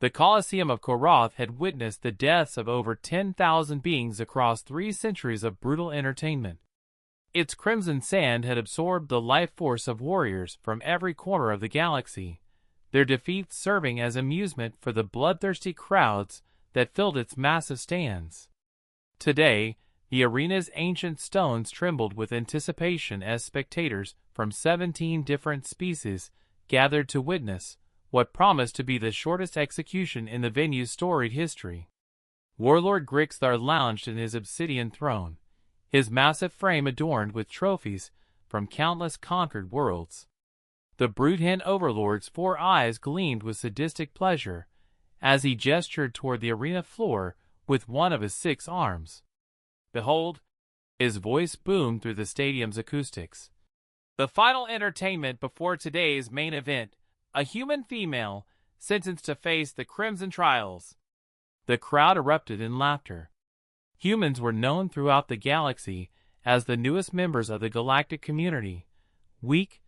The Colosseum of Korath had witnessed the deaths of over 10,000 beings across 3 centuries of brutal entertainment. Its crimson sand had absorbed the life force of warriors from every corner of the galaxy, their defeats serving as amusement for the bloodthirsty crowds that filled its massive stands. Today, the arena's ancient stones trembled with anticipation as spectators from 17 different species gathered to witness what promised to be the shortest execution in the venue's storied history. Warlord Grixthar lounged in his obsidian throne, his massive frame adorned with trophies from countless conquered worlds. The Broodhen Overlord's 4 eyes gleamed with sadistic pleasure as he gestured toward the arena floor with one of his 6 arms. "Behold," his voice boomed through the stadium's acoustics. "The final entertainment before today's main event, a human female sentenced to face the Crimson Trials." The crowd erupted in laughter. Humans were known throughout the galaxy as the newest members of the galactic community, weak,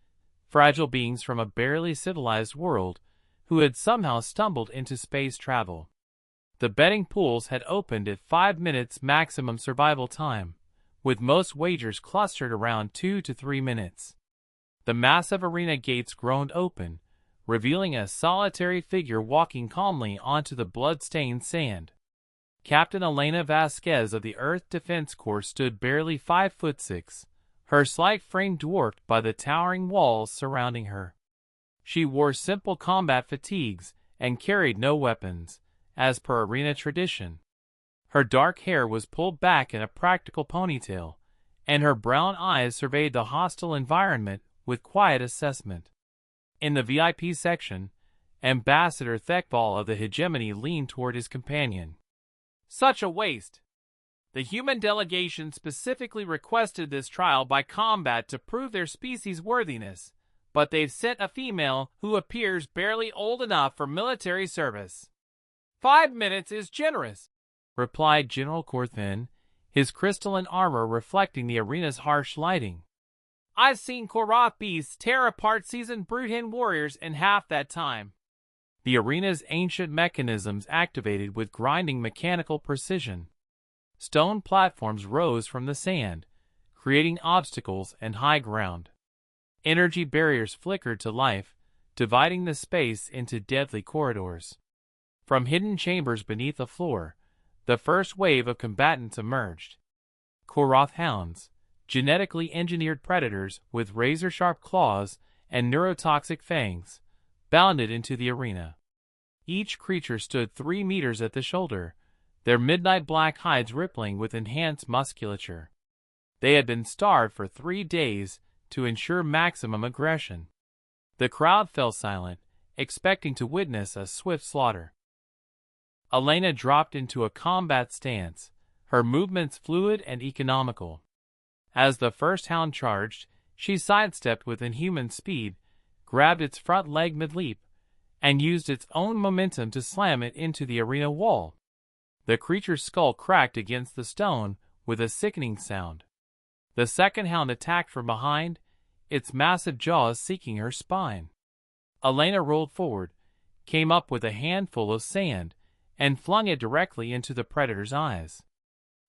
fragile beings from a barely civilized world who had somehow stumbled into space travel. The betting pools had opened at 5 minutes maximum survival time, with most wagers clustered around 2 to 3 minutes. The massive arena gates groaned open, revealing a solitary figure walking calmly onto the blood-stained sand. Captain Elena Vasquez of the Earth Defense Corps stood barely 5'6", her slight frame dwarfed by the towering walls surrounding her. She wore simple combat fatigues and carried no weapons, as per arena tradition. Her dark hair was pulled back in a practical ponytail, and her brown eyes surveyed the hostile environment with quiet assessment. In the VIP section, Ambassador Thekval of the Hegemony leaned toward his companion. "Such a waste. The human delegation specifically requested this trial by combat to prove their species' worthiness, but they've sent a female who appears barely old enough for military service." 5 minutes is generous," replied General Corthin, his crystalline armor reflecting the arena's harsh lighting. "I've seen Korath beasts tear apart seasoned Broodhen warriors in half that time." The arena's ancient mechanisms activated with grinding mechanical precision. Stone platforms rose from the sand, creating obstacles and high ground. Energy barriers flickered to life, dividing the space into deadly corridors. From hidden chambers beneath the floor, the first wave of combatants emerged. Korath hounds, genetically engineered predators with razor-sharp claws and neurotoxic fangs, bounded into the arena. Each creature stood 3 meters at the shoulder, their midnight black hides rippling with enhanced musculature. They had been starved for 3 days to ensure maximum aggression. The crowd fell silent, expecting to witness a swift slaughter. Elena dropped into a combat stance, her movements fluid and economical. As the first hound charged, she sidestepped with inhuman speed, grabbed its front leg mid-leap, and used its own momentum to slam it into the arena wall. The creature's skull cracked against the stone with a sickening sound. The second hound attacked from behind, its massive jaws seeking her spine. Elena rolled forward, came up with a handful of sand, and flung it directly into the predator's eyes.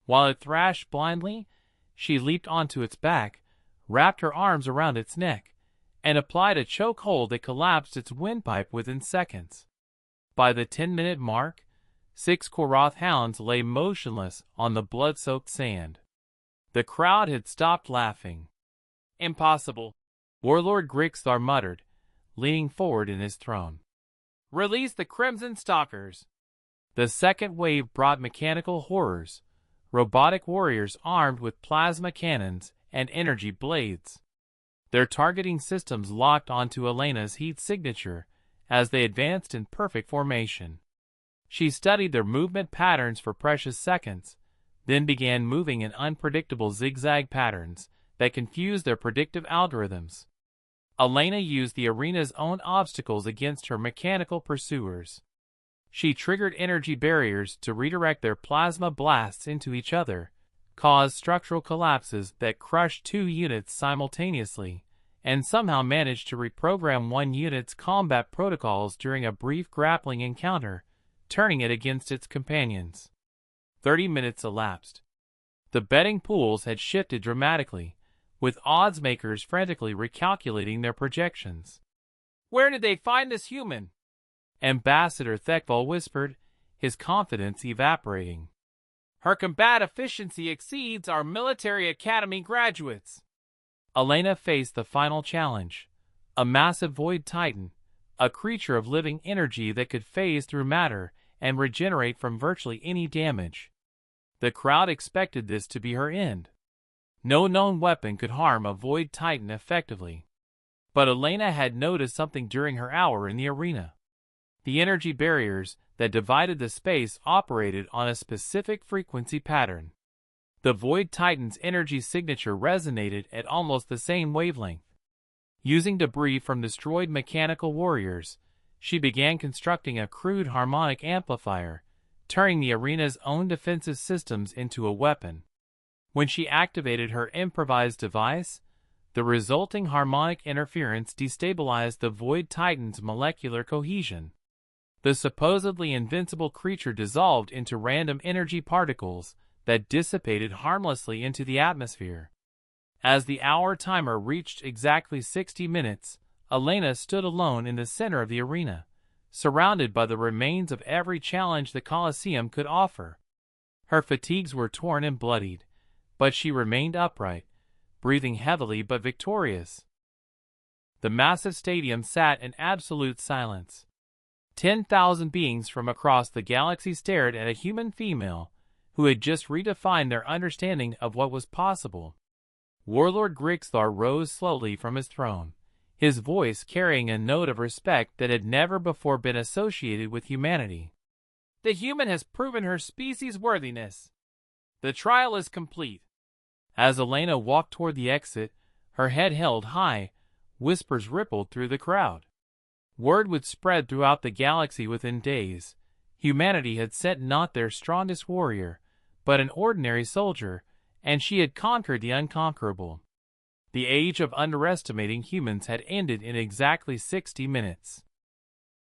While it thrashed blindly, she leaped onto its back, wrapped her arms around its neck, and applied a chokehold that collapsed its windpipe within seconds. By the 10-minute mark, 6 Korath hounds lay motionless on the blood-soaked sand. The crowd had stopped laughing. "Impossible," Warlord Grixthar muttered, leaning forward in his throne. "Release the Crimson Stalkers." The second wave brought mechanical horrors, robotic warriors armed with plasma cannons and energy blades. Their targeting systems locked onto Elena's heat signature as they advanced in perfect formation. She studied their movement patterns for precious seconds, then began moving in unpredictable zigzag patterns that confused their predictive algorithms. Elena used the arena's own obstacles against her mechanical pursuers. She triggered energy barriers to redirect their plasma blasts into each other, caused structural collapses that crushed 2 units simultaneously, and somehow managed to reprogram 1 unit's combat protocols during a brief grappling encounter turning it against its companions. 30 minutes elapsed. The betting pools had shifted dramatically, with odds makers frantically recalculating their projections. "Where did they find this human?" Ambassador Thekval whispered, his confidence evaporating. "Her combat efficiency exceeds our military academy graduates." Elena faced the final challenge, a massive void titan, a creature of living energy that could phase through matter and regenerate from virtually any damage. The crowd expected this to be her end. No known weapon could harm a void titan effectively. But Elena had noticed something during her hour in the arena. The energy barriers that divided the space operated on a specific frequency pattern. The Void Titan's energy signature resonated at almost the same wavelength. Using debris from destroyed mechanical warriors, she began constructing a crude harmonic amplifier, turning the arena's own defensive systems into a weapon. When she activated her improvised device, the resulting harmonic interference destabilized the Void Titan's molecular cohesion. The supposedly invincible creature dissolved into random energy particles that dissipated harmlessly into the atmosphere. As the hour timer reached exactly 60 minutes, Elena stood alone in the center of the arena, surrounded by the remains of every challenge the Colosseum could offer. Her fatigues were torn and bloodied, but she remained upright, breathing heavily but victorious. The massive stadium sat in absolute silence. 10,000 beings from across the galaxy stared at a human female who had just redefined their understanding of what was possible. Warlord Grixthar rose slowly from his throne, his voice carrying a note of respect that had never before been associated with humanity. "The human has proven her species' worthiness. The trial is complete." As Elena walked toward the exit, her head held high, whispers rippled through the crowd. Word would spread throughout the galaxy within days. Humanity had sent not their strongest warrior, but an ordinary soldier, and she had conquered the unconquerable. The age of underestimating humans had ended in exactly 60 minutes.